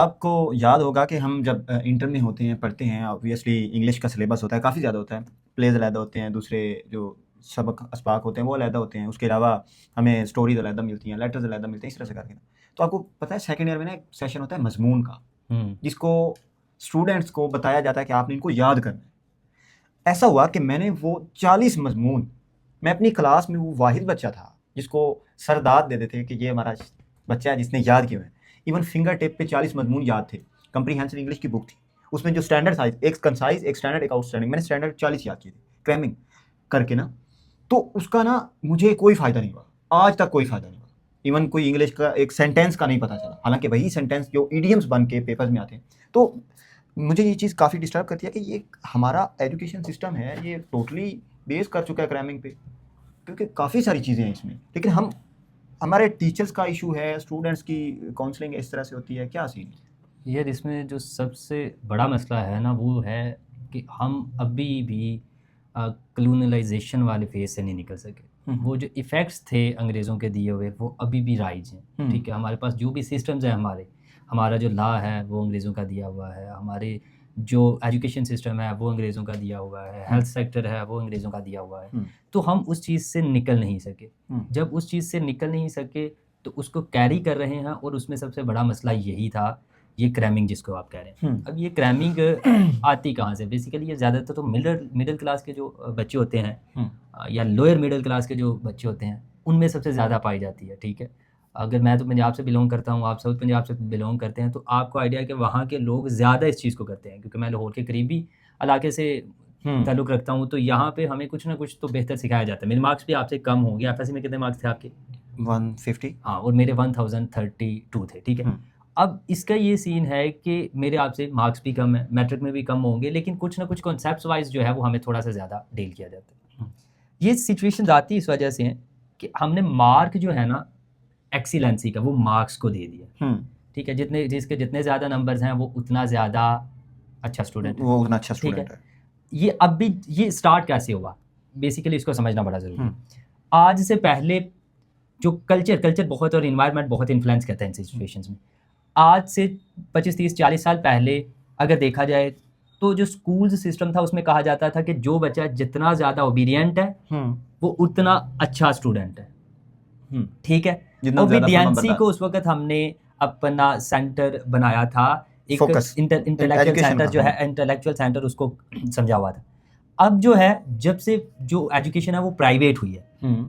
आपको याद होगा कि हम जब इंटर में होते हैं, पढ़ते हैं, ऑब्वियसली इंग्लिश का सिलेबस होता है, काफ़ी ज़्यादा होता है। प्लेज़ अलहदा होते हैं, दूसरे जो सबक असबाक होते हैं वो अलहदा होते हैं। उसके अलावा हमें स्टोरीज़ अलहदा मिलती हैं, लेटर्स अलहदा मिलते हैं, इस तरह से करके। तो आपको पता है सेकंड ईयर में ना एक सेशन होता है मज़मून का, जिसको स्टूडेंट्स को बताया जाता है कि आपने इनको याद करना है। ऐसा हुआ कि मैंने वो 40 मज़मून, मैं अपनी क्लास में वो वाहिद बच्चा था जिसको सर दाद देते थे कि ये हमारा बच्चा है जिसने याद किया है। इवन फिंगर टिप पे 40 मजमून याद थे। कंप्रीहेंसिव इंग्लिश की बुक थी, उसमें जो स्टैंडर्ड साइज, एक कंसाइज, एक स्टैंडर्ड, एक आउटस्टैंडिंग, मैंने स्टैंडर्ड 40 याद किए थे क्रैमिंग करके ना। तो उसका ना मुझे कोई फ़ायदा नहीं हुआ, आज तक कोई फ़ायदा नहीं हुआ। इवन कोई इंग्लिश का एक सेंटेंस का नहीं पता चला, हालांकि वही सेंटेंस जो ईडियम्स बन के पेपर्स में आते हैं। तो मुझे ये चीज़ काफ़ी डिस्टर्ब करती है कि ये हमारा एजुकेशन सिस्टम है, ये टोटली बेस कर चुका है क्रैमिंग पे, क्योंकि काफ़ी सारी चीज़ें हैं इसमें। लेकिन हम, हमारे टीचर्स का इशू है, स्टूडेंट्स की काउंसलिंग इस तरह से होती है, क्या सीन है? यार इसमें जो सबसे बड़ा मसला है ना वो है कि हम अभी भी कलोनलाइजेशन वाले फेज से नहीं निकल सके। वो जो इफ़ेक्ट्स थे अंग्रेज़ों के दिए हुए वो अभी भी राइज हैं। ठीक है, हमारे पास जो भी सिस्टम्स हैं, हमारा जो लॉ है वो अंग्रेज़ों का दिया हुआ है, हमारे जो एजुकेशन सिस्टम है वो अंग्रेज़ों का दिया हुआ है, हेल्थ सेक्टर है वो अंग्रेज़ों का दिया हुआ है। तो हम उस चीज़ से निकल नहीं सके। जब उस चीज़ से निकल नहीं सके तो उसको कैरी कर रहे हैं, और उसमें सबसे बड़ा मसला यही था, ये क्रैमिंग जिसको आप कह रहे हैं। अब ये क्रैमिंग आती कहाँ से? बेसिकली ये ज़्यादातर तो मिडिल क्लास के जो बच्चे होते हैं या लोअर मिडिल क्लास के जो बच्चे होते हैं उनमें सबसे ज़्यादा पाई जाती है। ठीक है, अगर मैं तो पंजाब से बिलोंग करता हूँ, आप साउथ पंजाब से बिलोंग करते हैं, तो आपको आइडिया है कि वहाँ के लोग ज़्यादा इस चीज़ को करते हैं। क्योंकि मैं लाहौर के करीबी इलाके से ताल्लुक़ रखता हूँ, तो यहाँ पे हमें कुछ ना कुछ तो बेहतर सिखाया जाता है। मेरे मार्क्स भी आपसे कम होंगे। एफएससी में कितने मार्क्स थे आपके? 150। हाँ, और मेरे 1032 थे। ठीक है, अब इसका ये सीन है कि मेरे आपसे मार्क्स भी कम है, मैट्रिक में भी कम होंगे, लेकिन कुछ ना कुछ कॉन्सेप्ट्स वाइज जो है वो हमें थोड़ा सा ज़्यादा डील किया जाता है। ये सिचुएशन आती इस वजह से हैं कि हमने मार्क जो है ना एक्सीलेंसी का वो मार्क्स को दे दिया। ठीक है, जिसके जितने ज़्यादा नंबर्स हैं वो उतना ज़्यादा अच्छा स्टूडेंट है, वो उतना अच्छा ठीक है। स्टूडेंट है। ये अब भी ये स्टार्ट कैसे हुआ, बेसिकली इसको समझना बड़ा ज़रूरी है। आज से पहले जो कल्चर बहुत और इन्वायरमेंट बहुत इन्फ्लुएंस करता है इन सिचुएशंस में। आज से 25 30 40 साल पहले अगर देखा जाए तो जो स्कूल सिस्टम था उसमें कहा जाता था कि जो बच्चा जितना ज़्यादा ओबीडियंट है वो उतना अच्छा स्टूडेंट है। ठीक है, ओबीडियंसी को उस वक्त हमने अपना सेंटर बनाया था, एक इंटेलेक्चुअल सेंटर जो है, इंटेलेक्चुअल सेंटर उसको समझा हुआ था। अब जो है, जब से जो एजुकेशन है वो प्राइवेट हुई है,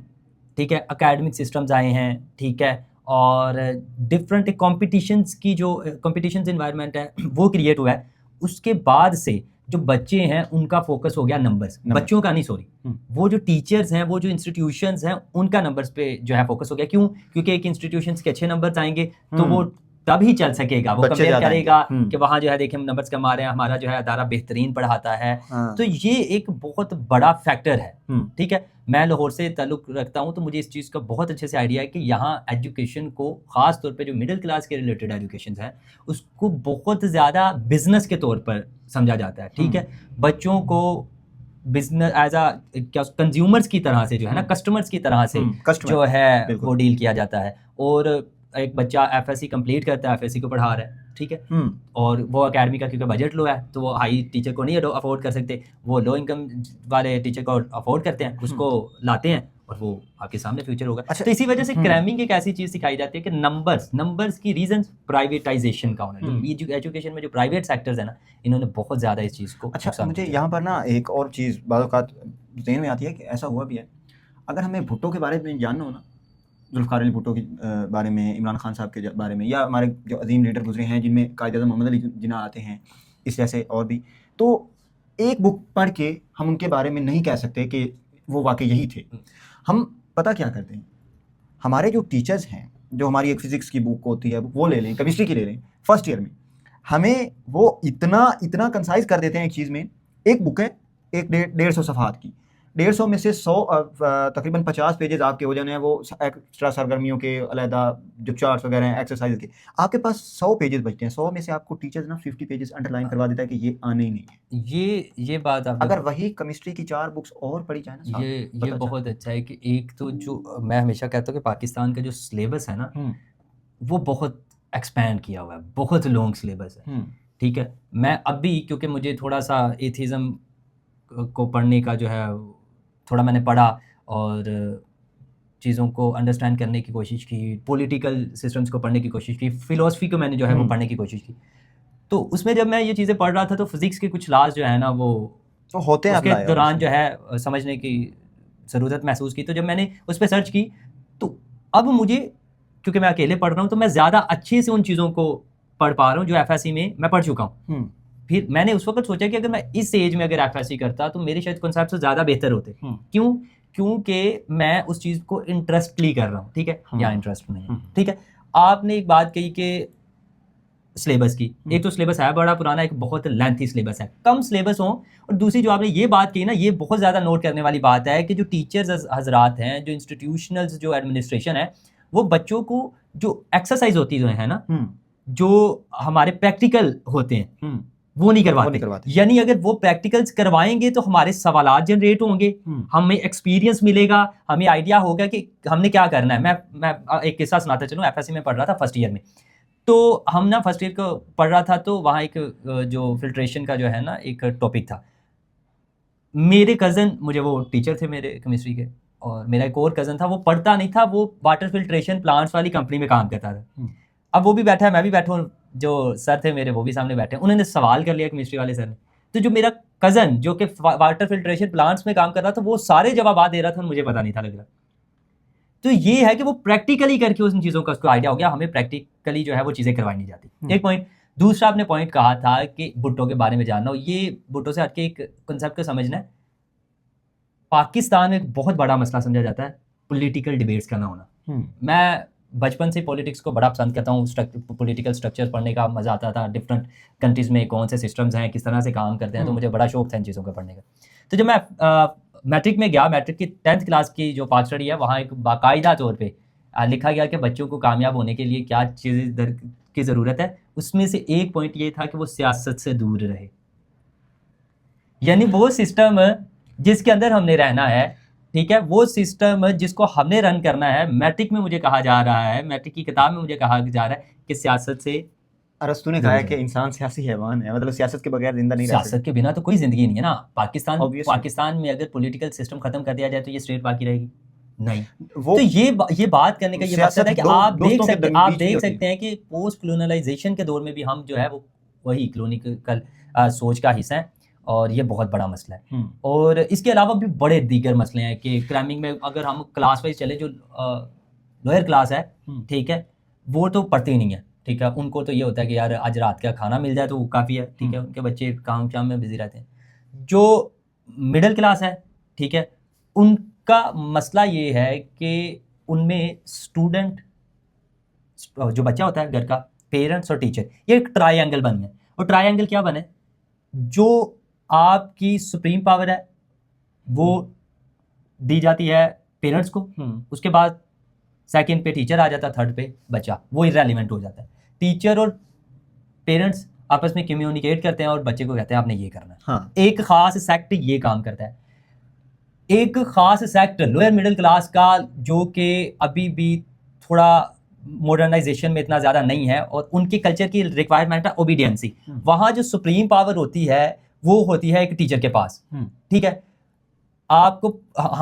ठीक है, एकेडमिक सिस्टम्स आए हैं, ठीक है, और डिफरेंट कंपटीशंस की जो कंपटीशंस एनवायरनमेंट है वो क्रिएट हुआ है। उसके बाद से जो बच्चे हैं उनका फोकस हो गया नंबर्स, बच्चों का नहीं, सॉरी, वो जो टीचर्स हैं, वो जो इंस्टीट्यूशंस हैं, उनका नंबर्स पे जो है फोकस हो गया। क्यों? क्योंकि एक इंस्टीट्यूशंस के अच्छे नंबर्स आएंगे तो वो तभी चल सकेगा, वो कंपेयर करेगा कि वहाँ जो है देखें हम नंबर्स कम आ रहे हैं, हमारा जो है अदारा बेहतरीन पढ़ाता है। तो ये एक बहुत बड़ा फैक्टर है। ठीक है, मैं लाहौर से ताल्लुक़ रखता हूँ तो मुझे इस चीज़ का बहुत अच्छे से आइडिया है कि यहाँ एजुकेशन को, ख़ास तौर पे जो मिडिल क्लास के रिलेटेड एजुकेशन है, उसको बहुत ज़्यादा बिजनेस के तौर पर समझा जाता है। ठीक है, बच्चों को बिजनेस एज आ क्या कंज्यूमर्स की तरह से जो है ना, कस्टमर्स की तरह से जो है वो डील किया जाता है। और एक बच्चा एफएससी कंप्लीट करता है, एफएससी को पढ़ा रहा है, ठीक है, और वो अकेडमी का क्योंकि बजट लो है तो वो हाई टीचर को नहीं अफोर्ड कर सकते, वो लो इनकम वाले टीचर को अफोर्ड करते हैं, उसको लाते हैं और वो आपके सामने फ्यूचर होगा। अच्छा, तो इसी वजह से क्रैमिंग एक ऐसी चीज़ सिखाई जाती है कि नंबर्स की रीजन प्राइवेटाइजेशन का होना, जो एजुकेशन में जो प्राइवेट सेक्टर्स है ना, इन्होंने बहुत ज़्यादा इस चीज़ को। अच्छा, मुझे यहाँ पर ना एक और चीज़ बात ज़हन में आती है कि ऐसा हुआ भी है, अगर हमें भुट्टो के बारे में जानना हो ना, जुल्फ़िकार अली भुट्टो के बारे में, इमरान खान साहब के बारे में, या हमारे जो अजीम लीडर गुजरे हैं जिनमें कायद-ए-आज़म मोहम्मद अली जिन्ना आते हैं, इस जैसे और भी, तो एक बुक पढ़ के हम उनके बारे में नहीं कह सकते कि वो वाकई यही थे। हम पता क्या करते हैं, हमारे जो टीचर्स हैं, जो हमारी एक फ़िज़िक्स की बुक होती है वो ले लें, केमिस्ट्री की ले लें, फर्स्ट ईयर में हमें वो इतना कंसाइज़ कर देते हैं एक चीज़ में। एक बुक है, एक 150 सफ़हात की, 150 में से 100 तकरीबन 50 पेजेस आपके हो जाने हैं वो एक्स्ट्रा सरगर्मियों के, अलहदा जो चार्ट्स वगैरह हैं, एक्सरसाइज के, आपके पास 100 पेजेस बचते हैं। 100 में से आपको टीचर्स ना 50 पेजेस अंडरलाइन करवा देता है कि ये आने ही नहीं है। ये बात आप, अगर वही केमिस्ट्री की 4 बुक्स और पढ़ी जाए ना, ये बहुत अच्छा है कि एक तो जो मैं हमेशा कहता हूँ कि पाकिस्तान का जो सिलेबस है ना वो बहुत एक्सपैंड किया हुआ है, बहुत लॉन्ग सिलेबस है। ठीक है, मैं अभी क्योंकि मुझे थोड़ा सा एथिज़म को पढ़ने का जो है थोड़ा मैंने पढ़ा और चीज़ों को अंडरस्टैंड करने की कोशिश की, पॉलिटिकल सिस्टम्स को पढ़ने की कोशिश की, फ़िलोसफी को मैंने जो है वो पढ़ने की कोशिश की। तो उसमें जब मैं ये चीज़ें पढ़ रहा था तो फिज़िक्स के कुछ लॉज जो है ना वो तो होते हैं, उसके दौरान जो है समझने की ज़रूरत महसूस की। तो जब मैंने उस पर सर्च की तो अब मुझे, क्योंकि मैं अकेले पढ़ रहा हूँ, तो मैं ज़्यादा अच्छे से उन चीज़ों को पढ़ पा रहा हूँ जो एफएससी में मैं पढ़ चुका हूँ। फिर मैंने उस वक्त सोचा कि अगर मैं इस एज में अगर एफएससी करता तो मेरे शायद कॉन्सेप्ट से ज़्यादा बेहतर होते। क्यों? क्योंकि मैं उस चीज़ को इंटरेस्टली कर रहा हूँ। ठीक है, या इंटरेस्ट नहीं है। ठीक है, आपने एक बात कही कि सिलेबस की, एक तो सिलेबस है बड़ा पुराना, एक बहुत लेंथी सिलेबस है, कम सिलेबस हो। और दूसरी जो आपने ये बात की ना, ये बहुत ज़्यादा नोट करने वाली बात है कि जो टीचर्स हजरात हैं, जो इंस्टीट्यूशनल्स, जो एडमिनिस्ट्रेशन है, वो बच्चों को जो एक्सरसाइज होती है ना, जो हमारे प्रैक्टिकल होते हैं वो नहीं करवाते। यानी अगर वो प्रैक्टिकल्स करवाएंगे तो हमारे सवालात जनरेट होंगे, हमें एक्सपीरियंस मिलेगा, हमें आइडिया होगा कि हमने क्या करना है। मैं एक किस्सा सुनाता चलूँ। एफएससी में पढ़ रहा था फर्स्ट ईयर में, तो हम ना फर्स्ट ईयर को पढ़ रहा था, तो वहाँ एक जो फिल्ट्रेशन का जो है ना एक टॉपिक था। मेरे कज़न, मुझे वो टीचर थे मेरे केमिस्ट्री के, और मेरा एक और कज़न था, वो पढ़ता नहीं था, वो वाटर फिल्ट्रेशन प्लांट्स वाली कंपनी में काम करता था। अब वो भी बैठा है, मैं भी बैठा हूँ, जो सर थे मेरे वो भी सामने बैठे हैं। उन्होंने सवाल कर लिया केमिस्ट्री वाले सर ने, तो जो मेरा कज़न जो कि वाटर फिल्ट्रेशन प्लांट्स में काम कर रहा था, वो सारे जवाब दे रहा था, मुझे पता नहीं था लग रहा। तो ये है कि वो प्रैक्टिकली करके उन चीज़ों का उसको आइडिया हो गया, हमें प्रैक्टिकली जो है वो चीज़ें करवाई नहीं जाती। एक पॉइंट। दूसरा आपने पॉइंट कहा था कि भुट्टो के बारे में जानना हो, ये भुट्टो से हटके एक कंसेप्ट को समझना है। पाकिस्तान में एक बहुत बड़ा मसला समझा जाता है पॉलिटिकल डिबेट्स का ना होना। मैं बचपन से पॉलिटिक्स को बड़ा पसंद करता हूँ, पॉलिटिकल स्ट्रक्चर पढ़ने का मज़ा आता था, डिफरेंट कंट्रीज़ में कौन से सिस्टम्स हैं, किस तरह से काम करते हैं, तो मुझे बड़ा शौक था इन चीज़ों को पढ़ने का। तो जब मैं मैट्रिक में गया, मैट्रिक की 10th क्लास की जो पार्ट स्टडी है, वहाँ एक बाकायदा तौर पे लिखा गया कि बच्चों को कामयाब होने के लिए क्या चीज़ की ज़रूरत है। उसमें से एक पॉइंट ये था कि वो सियासत से दूर रहे, यानी वो सिस्टम जिसके अंदर हमने रहना है, ठीक है, वो सिस्टम जिसको हमने रन करना है। मैट्रिक में मुझे कहा जा रहा है, मैट्रिक की किताब में मुझे कहा जा रहा है कि सियासत से, अरस्तू ने कहा है कि इंसान सियासी हैवान है, मतलब सियासत के बगैर जिंदा नहीं रह सकता। सियासत के बिना तो कोई जिंदगी नहीं है ना। पाकिस्तान में अगर पॉलिटिकल सिस्टम खत्म कर दिया जाए तो ये स्टेट बाकी रहेगी नहीं। तो ये बात करने का ये मकसद है कि आप देख सकते हैं कि पोस्ट कॉलोनाइजेशन के दौर में भी हम जो है वो वही कॉलोनिकल सोच का हिस्सा है, और ये बहुत बड़ा मसला है। और इसके अलावा भी बड़े दीगर मसले हैं कि क्राइमिंग में अगर हम क्लास वाइज चले, जो लोअर क्लास है, ठीक है, वो तो पढ़ते ही नहीं है। ठीक है, उनको तो ये होता है कि यार आज रात का खाना मिल जाए तो वो काफ़ी है। ठीक है, उनके बच्चे काम शाम में बिजी रहते हैं। जो मिडिल क्लास है, ठीक है, उनका मसला ये है कि उनमें स्टूडेंट, जो बच्चा होता है घर का, पेरेंट्स और टीचर, ये एक ट्रायंगल बन है। और ट्रायंगल क्या बने? जो आपकी सुप्रीम पावर है वो दी जाती है पेरेंट्स को, उसके बाद सेकंड पे टीचर आ जाता है, थर्ड पे बच्चा, वो इररेलेवेंट हो जाता है। टीचर और पेरेंट्स आपस में कम्युनिकेट करते हैं और बच्चे को कहते हैं आपने ये करना है। हाँ। एक खास सेक्ट ये काम करता है, एक खास सेक्ट लोअर मिडिल क्लास का, जो कि अभी भी थोड़ा मॉडर्नाइजेशन में इतना ज़्यादा नहीं है, और उनके कल्चर की रिक्वायरमेंट है ओबीडियंसी। वहाँ जो सुप्रीम पावर होती है वो होती है एक टीचर के पास। ठीक है, आपको,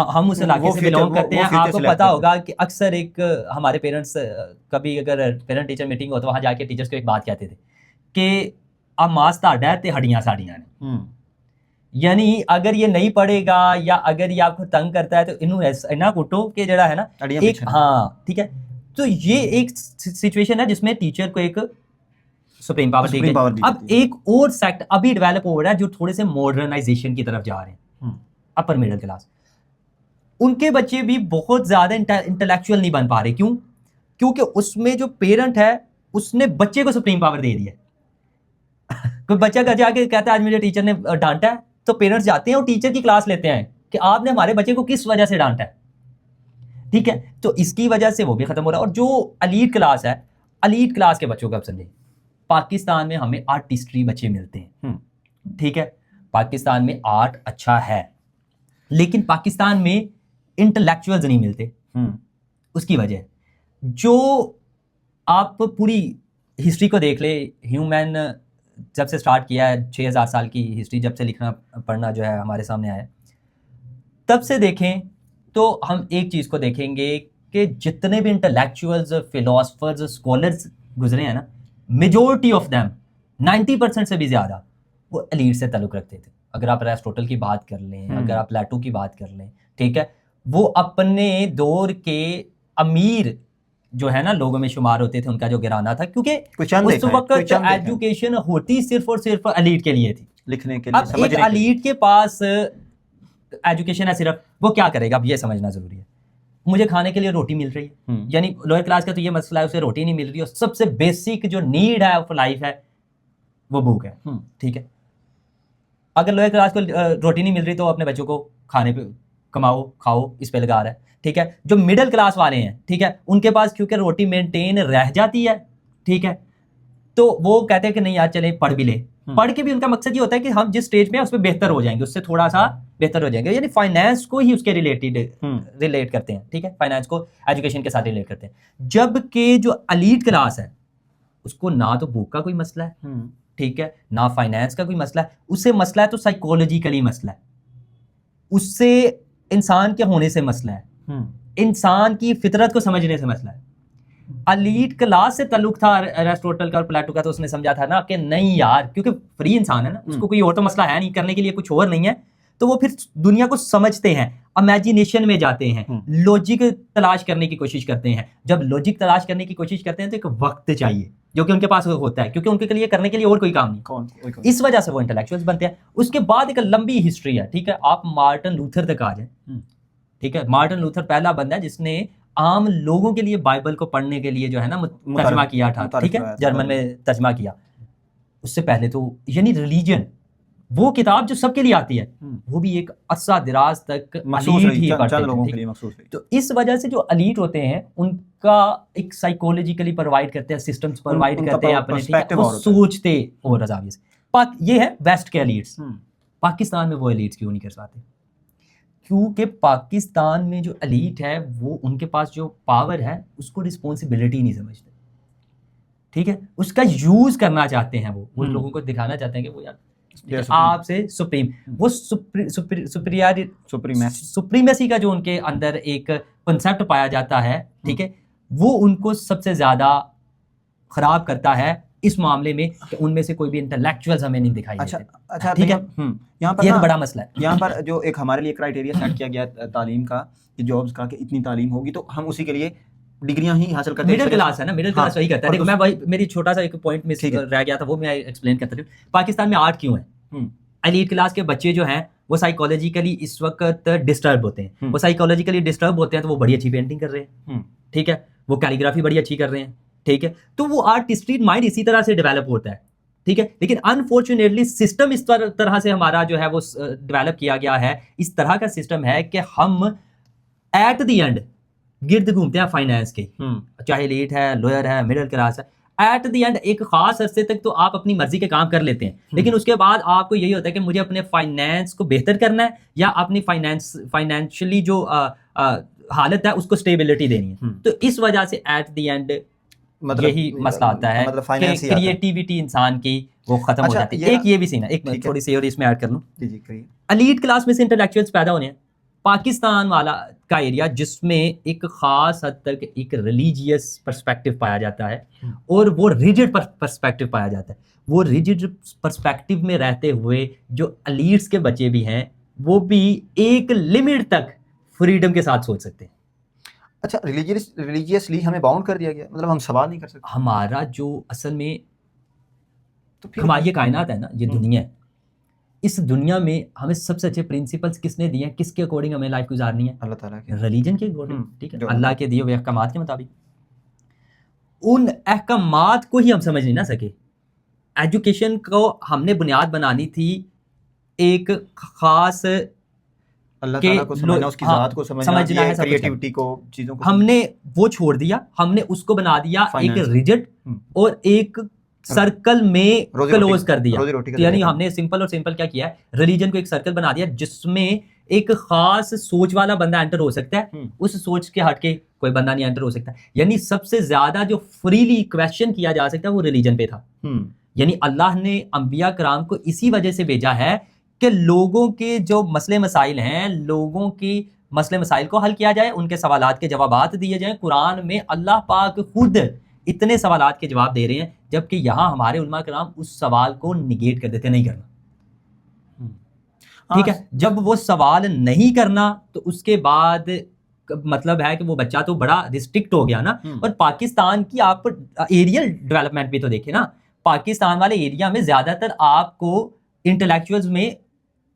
हम उस इलाके से बिलोंग करते हैं, आपको पता होगा कि अक्सर एक हमारे पेरेंट्स, कभी अगर पेरेंट टीचर मीटिंग हो तो वहाँ जाके टीचर्स को एक बात कहते थे कि अब मास ताड़ा ते हड्डियाँ साड़ियाँ ने। यानी अगर ये नहीं पढ़ेगा या अगर ये आपको तंग करता है तो इन्हों इना कुटो के जड़ा है ना एक, हाँ ठीक है। तो ये एक सिचुएशन है जिसमें टीचर को एक सुप्रीम पावर दी गई। अब एक और सेक्ट अभी डेवलप हो रहा है जो थोड़े से मॉडर्नाइजेशन की तरफ जा रहे हैं, अपर मिडिल क्लास। उनके बच्चे भी बहुत ज्यादा इंटेलेक्चुअल नहीं बन पा रहे। क्यों? क्योंकि उसमें जो पेरेंट है उसने बच्चे को सुप्रीम पावर दे दी है। कोई बच्चा घर जाके कहता है आज मुझे टीचर ने डांटा है, तो पेरेंट्स जाते हैं और टीचर की क्लास लेते हैं कि आपने हमारे बच्चे को किस वजह से डांटा है। ठीक है, तो इसकी वजह से वो भी खत्म हो रहा है। और जो एलीट क्लास है, एलीट क्लास के बच्चों को अब समझे, पाकिस्तान में हमें आर्टिस्ट्री बच्चे मिलते हैं। ठीक है, पाकिस्तान में आर्ट अच्छा है, लेकिन पाकिस्तान में इंटेलेक्चुअल्स नहीं मिलते। उसकी वजह जो आप पूरी हिस्ट्री को देख ले, ह्यूमन जब से स्टार्ट किया है, 6000 साल की हिस्ट्री जब से लिखना पढ़ना जो है हमारे सामने आया, तब से देखें तो हम एक चीज़ को देखेंगे कि जितने भी इंटेलेक्चुअल्स, फिलोसफर्स, स्कॉलर्स गुजरे हैं ना, मेजॉरिटी ऑफ देम 90% से भी ज़्यादा वो एलीट से ताल्लुक़ रखते थे। अगर आप एरिस्टोटल की बात कर लें, अगर आप प्लेटो की बात कर लें, ठीक है, वो अपने दौर के अमीर जो है ना लोगों में शुमार होते थे, उनका जो घराना था, क्योंकि उस वक्त एजुकेशन होती सिर्फ और सिर्फ एलीट के लिए थी, लिखने के लिए। अब एक एलीट के पास एजुकेशन है सिर्फ, वो क्या करेगा? अब ये समझना जरूरी है। मुझे खाने के लिए रोटी मिल रही है, यानी लोअर क्लास का तो ये मसला है, उसे रोटी नहीं मिल रही, और सबसे बेसिक जो नीड है ऑफ लाइफ है वो भूख है, ठीक है। अगर लोअर क्लास को रोटी नहीं मिल रही तो अपने बच्चों को खाने पे कमाओ, खाओ, इस पे लगा रहा है, ठीक है। जो मिडिल क्लास वाले हैं, ठीक है, उनके पास क्योंकि रोटी मेंटेन रह जाती है, ठीक है, तो वो कहते हैं कि नहीं यार चले पढ़ भी ले। पढ़ के भी उनका मकसद ये होता है कि हम जिस स्टेज में है उस पर बेहतर हो जाएंगे, उससे थोड़ा सा बेहतर हो जाएंगे, यानी फाइनेंस को ही उसके रिलेट करते हैं, ठीक है, फाइनेंस को एजुकेशन के साथ रिलेट करते हैं। जबकि जो एलीट क्लास है उसको ना तो भूख का कोई मसला है, ठीक है, ना फाइनेंस का कोई मसला है, उससे मसला है तो साइकोलॉजिकली मसला है, उससे इंसान के होने से मसला है, इंसान की फितरत को समझने से मसला है। एलीट क्लास से ताल्लुक था एरिस्टोटल का और प्लेटो का, तो उसने समझा था ना कि नहीं यार, क्योंकि फ्री इंसान है ना, उसको कोई और तो मसला है नहीं, करने के लिए कुछ और नहीं है, तो वो फिर दुनिया को समझते हैं, इमेजिनेशन में जाते हैं, लॉजिक तलाश करने की कोशिश करते हैं। जब लॉजिक तलाश करने की कोशिश करते हैं तो एक वक्त चाहिए जो कि उनके पास होता है, क्योंकि उनके लिए करने के लिए और कोई काम नहीं, इस वजह से वो इंटेलेक्चुअल्स बनते हैं। उसके बाद एक लंबी हिस्ट्री है, ठीक है, आप मार्टिन लूथर तक आ जाए, ठीक है। मार्टिन लूथर पहला बंदा है जिसने आम लोगों के लिए बाइबल को पढ़ने के लिए जो है ना तर्जमा किया था, ठीक है, जर्मन में तर्जमा किया। उससे पहले तो यानी रिलीजन, वो किताब जो सबके लिए आती है, वो भी एक अरसा दराज तक एलीट ही पढ़ते थे। तो इस वजह से जो एलीट होते हैं उनका एक साइकोलॉजिकली प्रोवाइड करते हैं, सिस्टम्स प्रोवाइड करते हैं अपने, वो सोचते और रजाविये से। ये है वेस्ट के एलीट्स। पाकिस्तान में वो एलीट्स क्यों नहीं कर पाते? क्योंकि पाकिस्तान में जो एलीट है वो उनके पास जो पावर है उसको रिस्पॉन्सिबिलिटी नहीं समझते, ठीक है, उसका यूज करना चाहते हैं, वो लोगों को दिखाना चाहते हैं कि वो यार आपसे सुप्रीम, वो सुप्रीमेसी का जो उनके अंदर एक कॉन्सेप्ट पाया जाता है, ठीक है, वो उनको सबसे ज्यादा खराब करता है इस मामले में कि उनमें से कोई भी इंटेलेक्चुअल्स हमें नहीं दिखाई देते। अच्छा, ठीक है, यहाँ पर ये तो बड़ा मसला है। यहाँ पर जो एक हमारे लिए क्राइटेरिया सेट किया गया तालीम का, जॉब्स का, कि इतनी तालीम होगी तो हम उसी के लिए डिग्रियां ही हासिल करते हैं। मिडिल क्लास है ना, मिडिल क्लास वही करता है। देखो मैं वही, मेरी छोटा सा एक पॉइंट मिस रह गया था, वो मैं एक्सप्लेन करता हूँ। पाकिस्तान में आर्ट क्यों है? एलीट क्लास के बच्चे जो हैं वो साइकोलॉजिकली इस वक्त डिस्टर्ब होते हैं, वो साइकोलॉजिकली डिस्टर्ब होते हैं तो वो बड़ी अच्छी पेंटिंग कर रहे हैं, ठीक है, वो कैलीग्राफी बड़ी अच्छी कर रहे हैं, ठीक है, तो वो आर्टिस्ट्री माइंड इसी तरह से डेवलप होता है, ठीक है। लेकिन अनफॉर्चुनेटली सिस्टम इस तरह से हमारा जो है वो डेवलप किया गया है, इस तरह का सिस्टम है कि हम एट द एंड गिर्द घूमते हैं फाइनेंस के, चाहे एलीट है, लोअर है, मिडिल क्लास है, एट द एंड एक खास अरसे तक तो आप अपनी मर्जी के काम कर लेते हैं, लेकिन उसके बाद आपको यही होता है कि मुझे अपने फाइनेंस को बेहतर करना है या अपनी फाइनेंशियली जो हालत है उसको स्टेबिलिटी देनी है। तो इस वजह से एट द एंड यही मसला आता है कि क्रिएटिविटी इंसान की वो खत्म हो जाती है। एक ये भी सीन है, एक थोड़ी सी और इसमें ऐड कर लूं, एलीट क्लास में से इंटेलेक्चुअल्स पैदा होने हैं। पाकिस्तान वाला का एरिया जिसमें एक खास हद तक एक रिलीजियस पर्सपेक्टिव पाया जाता है और वो रिजिड पर्सपेक्टिव पाया जाता है। वो रिजिड पर्सपेक्टिव में रहते हुए जो एलीट्स के बच्चे भी हैं वो भी एक लिमिट तक फ्रीडम के साथ सोच सकते हैं। अच्छा, रिलीजियसली हमें बाउंड कर दिया गया, मतलब हम सवाल नहीं कर सकते। हमारा जो असल में तो हमारी ये कायनात है ना, ये दुनिया है, इस दुनिया में हमें सबसे अच्छे प्रिंसिपल्स किसने दिए हैं, किसके अकॉर्डिंग हमें लाइफ गुजारनी है? अल्लाह ताला के, रिलीजन के अकॉर्डिंग, ठीक है, अल्लाह के दिए हुए अहकामात के मुताबिक। उन अहकामात को ही हम समझ नहीं ना सके। एजुकेशन को हमने बुनियाद बनानी थी एक खास अल्लाह ताला को समझना, उसकी ज़ात को समझना है, क्रिएटिविटी को, चीज़ों को हमने वो छोड़ दिया, हमने उसको बना दिया एक रिजिड और एक सर्कल में रोजी क्लोज रोटी- कर दिया। रोजी रोटी का तो यानी जरिया। हमने सिंपल और सिंपल क्या किया है, रिलीजन को एक सर्कल बना दिया जिसमें एक खास सोच वाला बंदा एंटर हो सकता है, उस सोच के हट के कोई बंदा नहीं एंटर हो सकता। यानी सबसे ज्यादा जो फ्रीली क्वेश्चन किया जा सकता है वो रिलीजन पे था। यानी अल्लाह ने अंबिया कराम को इसी वजह से भेजा है कि लोगों के जो मसले मसाइल हैं, लोगों की मसले मसाइल को हल किया जाए, उनके सवालात के जवाबात दिए जाएं। कुरान में अल्लाह पाक खुद इतने सवालात के जवाब दे रहे हैं, जबकि यहाँ हमारे उलमा कराम उस सवाल को निगेट कर देते, नहीं करना। ठीक है, जब वो सवाल नहीं करना तो उसके बाद मतलब है कि वो बच्चा तो बड़ा रिस्ट्रिक्ट हो गया ना। और पाकिस्तान की आप एरियल डेवलपमेंट भी तो देखें ना, पाकिस्तान वाले एरिया में ज्यादातर आपको इंटेलेक्चुअल्स में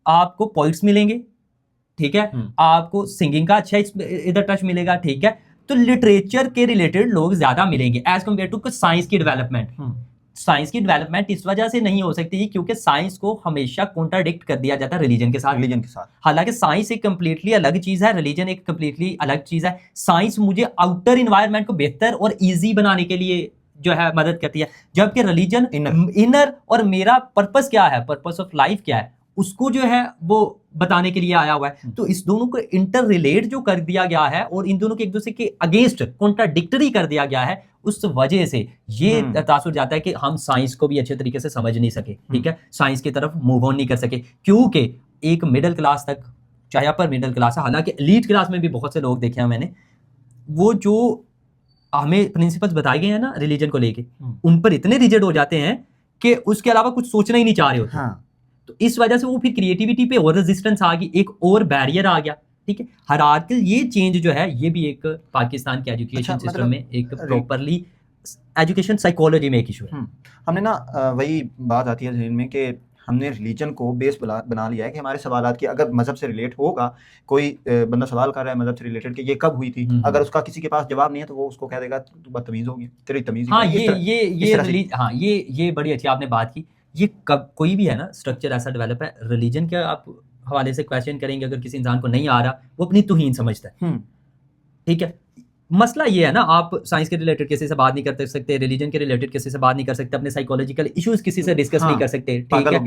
आपको पोइट्स मिलेंगे, ठीक है, आपको सिंगिंग का अच्छा इधर टच मिलेगा, ठीक है, तो लिटरेचर के रिलेटेड लोग ज्यादा मिलेंगे एज कम्पेयर टू साइंस की डेवलपमेंट। साइंस की डेवलपमेंट इस वजह से नहीं हो सकती क्योंकि साइंस को हमेशा कॉन्ट्राडिक्ट कर दिया जाता है रिलीजन के साथ। हालांकि साइंस एक कंप्लीटली अलग चीज है, रिलीजन एक कंप्लीटली अलग चीज है। साइंस मुझे आउटर इन्वायरमेंट को बेहतर और इजी बनाने के लिए जो है मदद करती है, जबकि रिलीजन इनर और मेरा पर्पस क्या है, पर्पस ऑफ लाइफ क्या है, उसको जो है वो बताने के लिए आया हुआ है। तो इस दोनों को इंटर रिलेट जो कर दिया गया है और इन दोनों के एक दूसरे के अगेंस्ट कॉन्ट्राडिक्टरी कर दिया गया है, उस वजह से ये तासुर जाता है कि हम साइंस को भी अच्छे तरीके से समझ नहीं सके, ठीक है, साइंस की तरफ मूव ऑन नहीं कर सके, क्योंकि एक मिडिल क्लास तक, चाहे अपर मिडिल क्लास है, हालांकि एलीट क्लास में भी बहुत से लोग देखे हैं मैंने, वो जो हमें प्रिंसिपल्स बताए गए हैं ना रिलीजन को लेके, उन पर इतने रिजिड हो जाते हैं कि उसके अलावा कुछ सोचना ही नहीं चाह रहे होते। तो इस वजह से वो फिर क्रिएटिविटी पे और रेजिस्टेंस आ गई, एक और बैरियर आ गया, ठीक है। हायरार्किकल ये चेंज जो है ये भी एक पाकिस्तान के एजुकेशन सिस्टम में एक प्रॉपरली एजुकेशन साइकोलॉजी में एक इशू है। हमने ना वही बात आती है जहन में कि हमने रिलीजन को बेस बना लिया है कि हमारे सवालात की, अगर मजहब से रिलेट होगा, कोई बंदा सवाल कर रहा है मजहब से रिलेटेड कि ये कब हुई थी, अगर उसका किसी के पास जवाब नहीं है तो वो उसको कह देगा तू बदतमीज होगी, तेरी तमीज। हाँ, ये बड़ी अच्छी आपने बात की। ये कब कोई भी है ना स्ट्रक्चर ऐसा डेवलप है, रिलीजन के आप हवाले से क्वेश्चन करेंगे, अगर किसी इंसान को नहीं आ रहा, वो अपनी तौहीन समझता है, ठीक है। मसला ये है ना, आप साइंस के रिलेटेड किसी से बात नहीं कर सकते, रिलीजन के रिलेटेड किसी से बात नहीं कर सकते, अपने साइकोलॉजिकल इश्यूज किसी से डिस्कस नहीं कर सकते, ठीक है।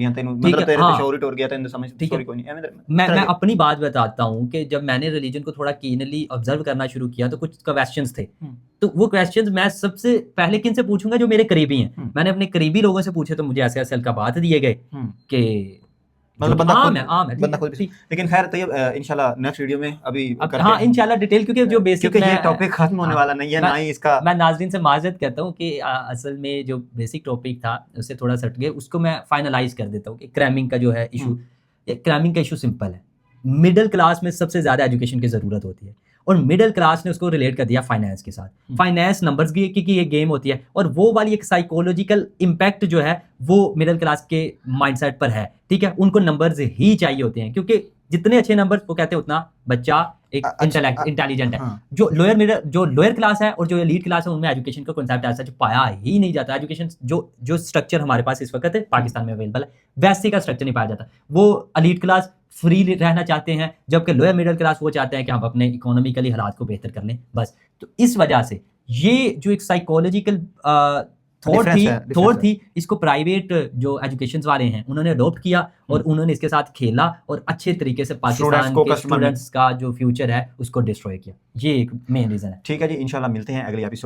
मैं अपनी बात बताता हूँ कि जब मैंने रिलीजन को थोड़ा कीनली ऑब्जर्व करना शुरू किया तो कुछ क्वेश्चंस थे, तो वो क्वेश्चंस मैं सबसे पहले किन से पूछूंगा, जो मेरे करीबी हैं। मैंने अपने करीबी लोगों से पूछे तो मुझे ऐसे ऐसे हल्का बात दिए गए कि मतलब बंदा खुद भी। लेकिन खैर तैयब इंशाल्लाह नेक्स्ट वीडियो में अभी हाँ इंशाल्लाह डिटेल, क्योंकि जो बेसिक क्योंकि ये टॉपिक खत्म होने वाला नहीं है, ना ही इसका मैं नाज़रीन से माजरत करता हूँ कि असल में जो बेसिक टॉपिक था उससे थोड़ा सट गए, उसको मैं फाइनलाइज कर देता हूँ कि क्रैमिंग का जो है इशू, क्रैमिंग का इशू सिंपल है। मिडिल क्लास में सबसे ज्यादा एजुकेशन की जरूरत होती है और मिडिल क्लास ने उसको रिलेट कर दिया फाइनेंस के साथ। फाइनेंस नंबर्स की एक गेम होती है और वो वाली एक साइकोलॉजिकल इम्पैक्ट जो है वो मिडिल क्लास के माइंडसेट पर है, ठीक है। उनको नंबर्स ही चाहिए होते हैं, क्योंकि जितने अच्छे नंबर वो कहते हैं उतना बच्चा एक इंटेलिजेंट है। जो लोअर क्लास है और जो एलीट क्लास है उनमें एजुकेशन का कॉन्सेप्ट ऐसा जो पाया ही नहीं जाता। एजुकेशन जो स्ट्रक्चर हमारे पास इस वक्त है पाकिस्तान में अवेलेबल है, वैसे का स्ट्रक्चर नहीं पाया जाता। वो एलीट क्लास फ्री रहना चाहते हैं, जबकि लोअर मिडिल क्लास वो चाहते हैं कि हम अपने इकोनॉमिकली हालात को बेहतर कर लें, बस। तो इस वजह से ये जो एक साइकोलॉजिकल थॉट थी, इसको प्राइवेट जो एजुकेशन वाले हैं उन्होंने अडॉप्ट किया और उन्होंने इसके साथ खेला और अच्छे तरीके से पाकिस्तान के स्टूडेंट्स का जो फ्यूचर है उसको डिस्ट्रॉय किया। ये एक मेन रीजन है। ठीक है जी, इंशाल्लाह मिलते हैं अगले एपिसोड।